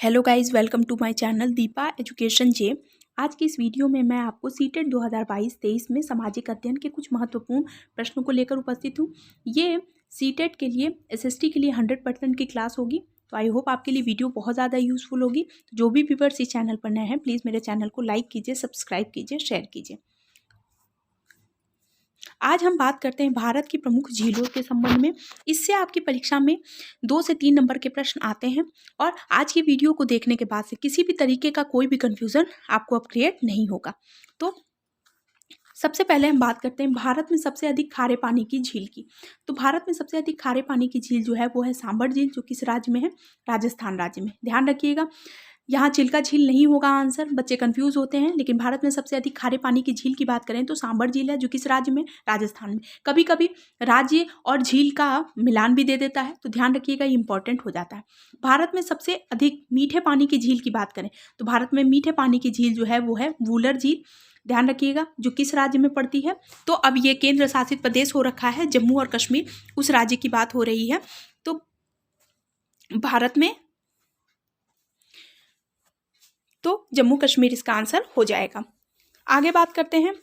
Hello guys, welcome to my channel Deepa education जे। आज की इस वीडियो में मैं आपको सीटेट 2022-23 में सामाजिक अध्ययन के कुछ महत्वपूर्ण प्रश्नों को लेकर उपस्थित हूँ। ये सीटेट के लिए एसएसटी के लिए 100% की क्लास होगी। तो आई होप आपके लिए वीडियो बहुत ज़्यादा यूजफुल होगी। तो जो भी व्यूअर्स इस चैनल पर नए हैं, प्लीज़ मेरे चैनल को लाइक कीजिए, सब्सक्राइब कीजिए, शेयर कीजिए। आज हम बात करते हैं भारत की प्रमुख झीलों के संबंध में। इससे आपकी परीक्षा में 2 से 3 नंबर के प्रश्न आते हैं और आज की वीडियो को देखने के बाद से किसी भी तरीके का कोई भी कंफ्यूजन आपको अब क्रिएट नहीं होगा। तो सबसे पहले हम बात करते हैं भारत में सबसे अधिक खारे पानी की झील की। तो भारत में सबसे अधिक खारे पानी की झील जो है वो है सांबर झील, जो किस राज्य में है? राजस्थान राज्य में। ध्यान रखिएगा, यहाँ चिल्का झील नहीं होगा आंसर, बच्चे कंफ्यूज होते हैं। लेकिन भारत में सबसे अधिक खारे पानी की झील की बात करें तो सांबर झील है, जो किस राज्य में? राजस्थान में। कभी कभी राज्य और झील का मिलान भी दे देता है, तो ध्यान रखिएगा, ये इंपॉर्टेंट हो जाता है। भारत में सबसे अधिक मीठे पानी की झील की बात करें तो भारत में मीठे पानी की झील जो है वो है वूलर झील। ध्यान रखिएगा, जो किस राज्य में पड़ती है? तो अब ये केंद्र शासित प्रदेश हो रखा है जम्मू और कश्मीर, उस राज्य की बात हो रही है। तो भारत में जम्मू कश्मीर इसका आंसर हो जाएगा। आगे बात करते हैं,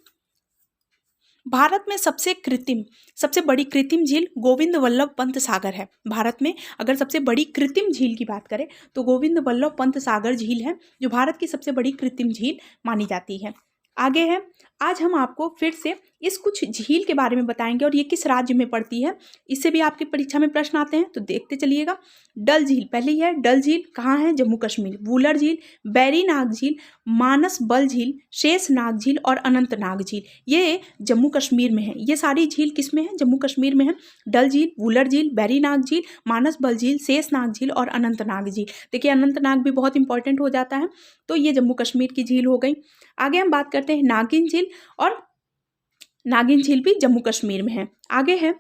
भारत में सबसे बड़ी कृत्रिम झील गोविंद वल्लभ पंत सागर है। भारत में अगर सबसे बड़ी कृत्रिम झील की बात करें तो गोविंद वल्लभ पंत सागर झील है, जो भारत की सबसे बड़ी कृत्रिम झील मानी जाती है। आगे है, आज हम आपको फिर से इस कुछ झील के बारे में बताएंगे और ये किस राज्य में पड़ती है, इससे भी आपकी परीक्षा में प्रश्न आते हैं, तो देखते चलिएगा। डल झील पहले ही है, डल झील कहाँ है? जम्मू कश्मीर। वूलर झील, बैरीनाग झील, मानस बल झील, शेषनाग झील और अनंतनाग झील, ये जम्मू कश्मीर में है। ये सारी झील किस में है? जम्मू कश्मीर में है। डल झील, वूलर झील, बैरीनाग झील, मानस बल झील, शेषनाग झील और अनंतनाग झील। देखिए, अनंतनाग भी बहुत इंपॉर्टेंट हो जाता है, तो ये जम्मू कश्मीर की झील हो गई। आगे हम बात करते हैं नागिन झील, और नागिन झील भी जम्मू कश्मीर में है। आगे है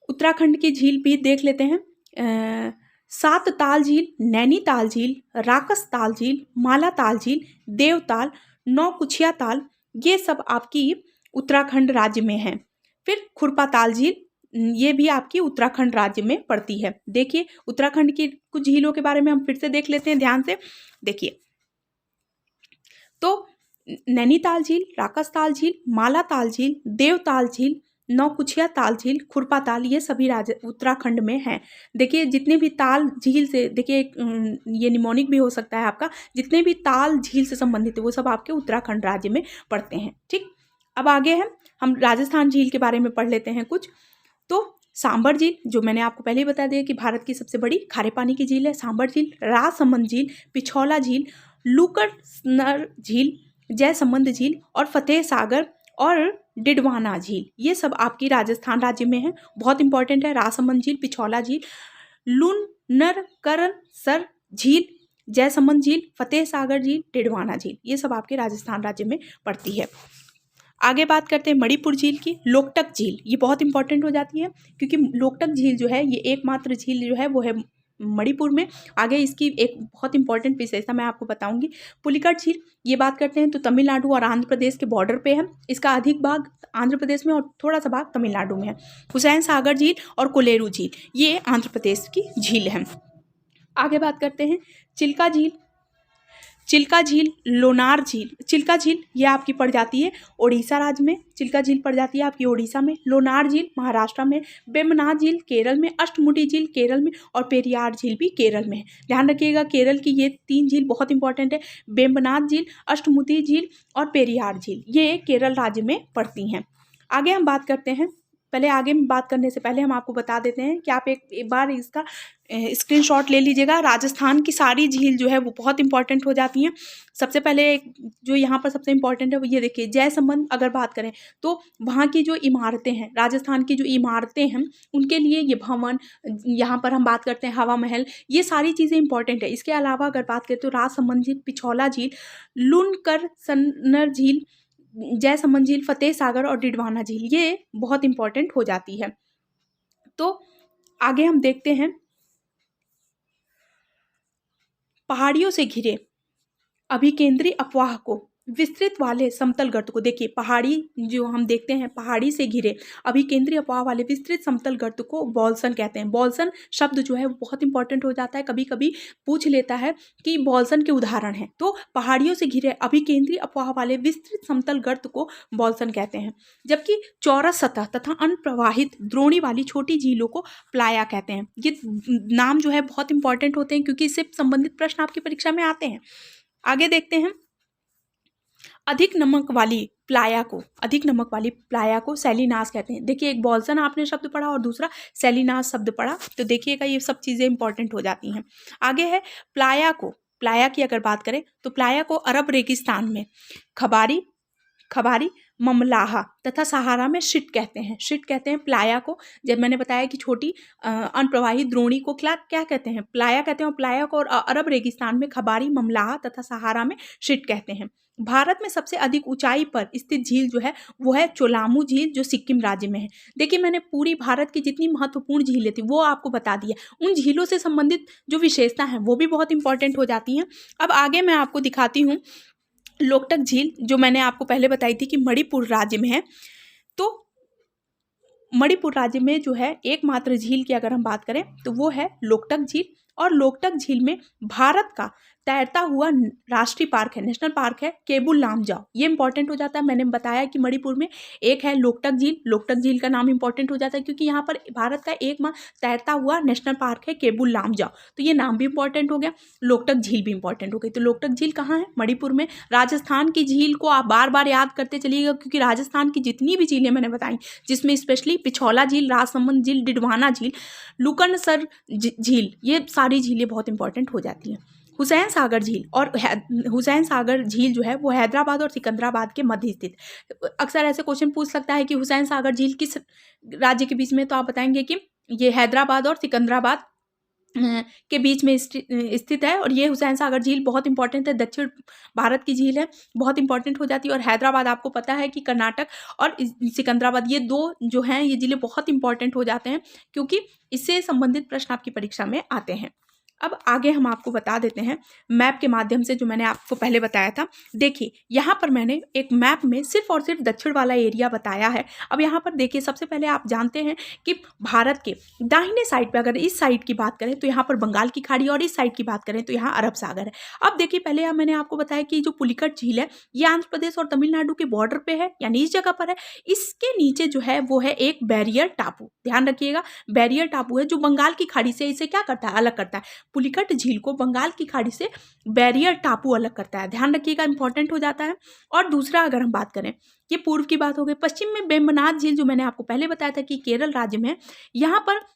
उत्तराखंड की झील भी देख लेते हैं। सात ताल झील, नैनीताल झील, राकस ताल झील, माला ताल झील, देवताल, नौकुचिया ताल, ये सब आपकी उत्तराखंड राज्य में है। फिर खुरपा ताल झील, ये भी आपकी उत्तराखंड राज्य में पड़ती है। देखिए, उत्तराखंड की कुछ झीलों के बारे में हम फिर से देख लेते हैं, ध्यान से देखिए। तो नैनीताल झील, राकस ताल झील, माला ताल झील, देवताल झील, नौकुचिया ताल झील, खुरपा ताल, ये सभी उत्तराखंड में हैं। देखिए, जितने भी ताल झील से, देखिए ये निमोनिक भी हो सकता है आपका, जितने भी ताल झील से संबंधित है वो सब आपके उत्तराखंड राज्य में पड़ते हैं। ठीक, अब आगे है, हम राजस्थान झील के बारे में पढ़ लेते हैं कुछ। तो सांबर झील, जो मैंने आपको पहले ही बता दिया कि भारत की सबसे बड़ी खारे पानी की झील है। सांबर झील, राजसमंद झील, पिछौला झील, लूकरनर झील, जयसमंद झील और फतेह सागर और डिडवाना झील, ये सब आपकी राजस्थान राज्य में है। बहुत इंपॉर्टेंट है, राजसमंद झील, पिछौला झील, लूनरकरण सर झील, जयसमंद झील, फतेह सागर झील, डिडवाना झील, ये सब आपके राजस्थान राज्य में पड़ती है। आगे बात करते हैं मणिपुर झील की। लोकटक झील, ये बहुत इंपॉर्टेंट हो जाती है, क्योंकि लोकटक झील जो है ये एकमात्र झील जो है वो है मणिपुर में। आगे इसकी एक बहुत इंपॉर्टेंट विशेषता मैं आपको बताऊंगी। पुलिकट झील, ये बात करते हैं तो तमिलनाडु और आंध्र प्रदेश के बॉर्डर पे है। इसका अधिक भाग आंध्र प्रदेश में और थोड़ा सा भाग तमिलनाडु में है। हुसैन सागर झील और कोलेरू झील, ये आंध्र प्रदेश की झील है। आगे बात करते हैं चिल्का झील। चिल्का झील, लोनार झील, चिल्का झील ये आपकी पड़ जाती है ओडिशा राज्य में। चिल्का झील पड़ जाती है आपकी ओडिशा में। लोनार झील महाराष्ट्र में। वेम्बनाथ झील केरल में। अष्टमुडी झील केरल में और पेरियार झील भी केरल में है। ध्यान रखिएगा, केरल की ये 3 झील बहुत इंपॉर्टेंट है। वेम्बनाथ झील, अष्टमुडी झील और पेरियार झील, ये केरल राज्य में पड़ती हैं। आगे हम बात करते हैं, पहले आगे में बात करने से पहले हम आपको बता देते हैं कि आप एक बार इसका स्क्रीनशॉट ले लीजिएगा। राजस्थान की सारी झील जो है वो बहुत इंपॉर्टेंट हो जाती हैं। सबसे पहले जो यहाँ पर सबसे इंपॉर्टेंट है वो ये देखिए, जयसमंद अगर बात करें तो वहाँ की जो इमारतें हैं, राजस्थान की जो इमारतें हैं उनके लिए ये भवन, यहाँ पर हम बात करते हैं हवा महल, ये सारी चीज़ें इंपॉर्टेंट है। इसके अलावा अगर बात करें तो राजसमंद झील, पिछौला झील, लुनकरसनर झील, जयसमंद झील, फतेह सागर और डिडवाना झील, ये बहुत इंपॉर्टेंट हो जाती है। तो आगे हम देखते हैं, पहाड़ियों से घिरे अभिकेंद्री अपवाह को विस्तृत वाले समतल गर्त को, देखिए पहाड़ी जो हम देखते हैं पहाड़ी से घिरे अभिकेंद्री अफवाह वाले विस्तृत समतल गर्त को बॉल्सन कहते हैं। बॉल्सन शब्द जो है वो बहुत इंपॉर्टेंट हो जाता है, कभी कभी पूछ लेता है कि बॉल्सन के उदाहरण हैं, तो पहाड़ियों से घिरे अभिकेंद्री अफवाह वाले विस्तृत समतल गर्त को बॉल्सन कहते हैं। जबकि चौरस सतह तथा अनप्रवाहित द्रोणी वाली छोटी झीलों को प्लाया कहते हैं। ये नाम जो है बहुत इंपॉर्टेंट होते हैं क्योंकि इससे संबंधित प्रश्न आपकी परीक्षा में आते हैं। आगे देखते हैं, अधिक नमक वाली प्लाया को सैलिनास कहते हैं। देखिए एक बॉल्सन आपने शब्द पढ़ा और दूसरा सैलिनास शब्द पढ़ा, तो देखिएगा ये सब चीज़ें इंपॉर्टेंट हो जाती हैं। आगे है प्लाया की अगर बात करें तो प्लाया को अरब रेगिस्तान में खबारी ममलाहा तथा सहारा में शिट कहते हैं प्लाया को। जब मैंने बताया कि छोटी अनप्रवाही द्रोणी को क्या कहते हैं, प्लाया कहते हैं, और प्लाया को और अरब रेगिस्तान में खबारी ममलाहा तथा सहारा में शिट कहते हैं। भारत में सबसे अधिक ऊंचाई पर स्थित झील जो है वो है चोलामू झील, जो सिक्किम राज्य में है। देखिए मैंने पूरी भारत की जितनी महत्वपूर्ण झीलें थी वो आपको बता दिया, उन झीलों से संबंधित जो विशेषता हैं वो भी बहुत इंपॉर्टेंट हो जाती हैं। अब आगे मैं आपको दिखाती हूँ लोकटक झील, जो मैंने आपको पहले बताई थी कि मणिपुर राज्य में है। तो मणिपुर राज्य में जो है एकमात्र झील की अगर हम बात करें तो वो है लोकटक झील, और लोकटक झील में भारत का तैरता हुआ राष्ट्रीय पार्क है, नेशनल पार्क है केबुल लामजाओ। ये इंपॉर्टेंट हो जाता है, मैंने बताया कि मणिपुर में एक है लोकटक झील का नाम इंपॉर्टेंट हो जाता है क्योंकि यहाँ पर भारत का एकमात्र तैरता हुआ नेशनल पार्क है केबुल लामजाओ, तो ये नाम भी इंपॉर्टेंट हो गया, लोकटक झील भी इंपॉर्टेंट हो गई। तो लोकटक झील कहाँ है, मणिपुर में। राजस्थान की झील को आप बार बार याद करते चलिएगा क्योंकि राजस्थान की जितनी भी झीलें मैंने बताई, जिसमें स्पेशली पिछौला झील, राजसमंद झील, डिडवाना झील, लुकनसर झील, ये सारी झीलें बहुत इंपॉर्टेंट हो जाती हैं। हुसैन सागर झील जो है वो हैदराबाद और सिकंदराबाद के मध्य स्थित। अक्सर ऐसे क्वेश्चन पूछ सकता है कि हुसैन सागर झील किस राज्य के बीच में, तो आप बताएंगे कि ये हैदराबाद और सिकंदराबाद के बीच में स्थित है, और ये हुसैन सागर झील बहुत इंपॉर्टेंट है, दक्षिण भारत की झील है, बहुत इंपॉर्टेंट हो जाती है। और हैदराबाद आपको पता है कि कर्नाटक और सिकंदराबाद, ये दो जो हैं ये जिले बहुत इंपॉर्टेंट हो जाते हैं क्योंकि इससे संबंधित प्रश्न आपकी परीक्षा में आते हैं। अब आगे हम आपको बता देते हैं मैप के माध्यम से, जो मैंने आपको पहले बताया था। देखिए यहाँ पर मैंने एक मैप में सिर्फ और सिर्फ दक्षिण वाला एरिया बताया है। अब यहाँ पर देखिए सबसे पहले आप जानते हैं कि भारत के दाहिने साइड पे अगर इस साइड की बात करें तो यहाँ पर बंगाल की खाड़ी, और इस साइड की बात करें तो यहाँ अरब सागर है। अब देखिए पहले मैंने आपको बताया कि जो पुलिकट झील है ये आंध्र प्रदेश और तमिलनाडु के बॉर्डर पे है, यानी इस जगह पर है। इसके नीचे जो है वो है एक बैरियर टापू, ध्यान रखिएगा बैरियर टापू है जो बंगाल की खाड़ी से इसे क्या करता है, अलग करता है। पुलिकट झील को बंगाल की खाड़ी से बैरियर टापू अलग करता है, ध्यान रखिएगा, इंपॉर्टेंट हो जाता है। और दूसरा अगर हम बात करें, ये पूर्व की बात हो गई। पश्चिम में वेम्बनाड झील, जो मैंने आपको पहले बताया था कि केरल राज्य में है। यहाँ पर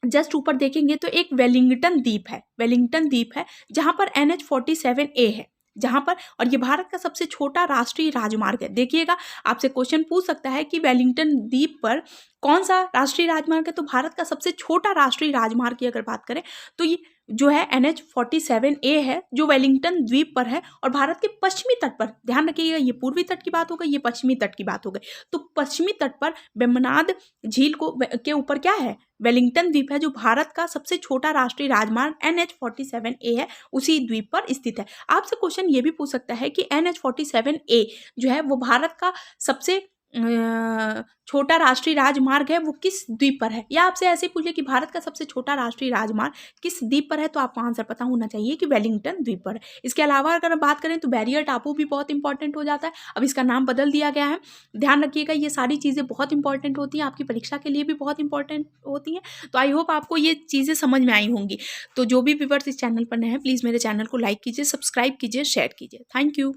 जस्ट ऊपर देखेंगे तो एक वेलिंगटन द्वीप है जहाँ पर NH-47A है, जहाँ पर, और ये भारत का सबसे छोटा राष्ट्रीय राजमार्ग है। देखिएगा आपसे क्वेश्चन पूछ सकता है कि वेलिंगटन द्वीप पर कौन सा राष्ट्रीय राजमार्ग है, तो भारत का सबसे छोटा राष्ट्रीय राजमार्ग की अगर बात करें तो ये जो है NH-47A है, जो वेलिंगटन द्वीप पर है और भारत के पश्चिमी तट पर, ध्यान रखिएगा ये पूर्वी तट की बात हो गई, ये पश्चिमी तट की बात हो गई। तो पश्चिमी तट पर वेम्बनाड झील के ऊपर क्या है, वेलिंगटन द्वीप है, जो भारत का सबसे छोटा राष्ट्रीय राजमार्ग NH-47A है, उसी द्वीप पर स्थित है। आपसे क्वेश्चन ये भी पूछ सकता है कि NH-47A जो है वो भारत का सबसे छोटा राष्ट्रीय राजमार्ग है, वो किस द्वीप पर है, या आपसे ऐसे पूछे कि भारत का सबसे छोटा राष्ट्रीय राजमार्ग किस द्वीप पर है, तो आपको आंसर पता होना चाहिए कि वेलिंगटन द्वीप पर है। इसके अलावा अगर हम बात करें तो बैरियर टापू भी बहुत इंपॉर्टेंट हो जाता है, अब इसका नाम बदल दिया गया है, ध्यान रखिएगा। ये सारी चीज़ें बहुत इंपॉर्टेंट होती हैं, आपकी परीक्षा के लिए भी बहुत इंपॉर्टेंट होती हैं। तो आई होप आपको ये चीज़ें समझ में आई होंगी। तो जो भी व्यूअर्स इस चैनल पर नए हैं प्लीज़ मेरे चैनल को लाइक कीजिए, सब्सक्राइब कीजिए, शेयर कीजिए। Thank you.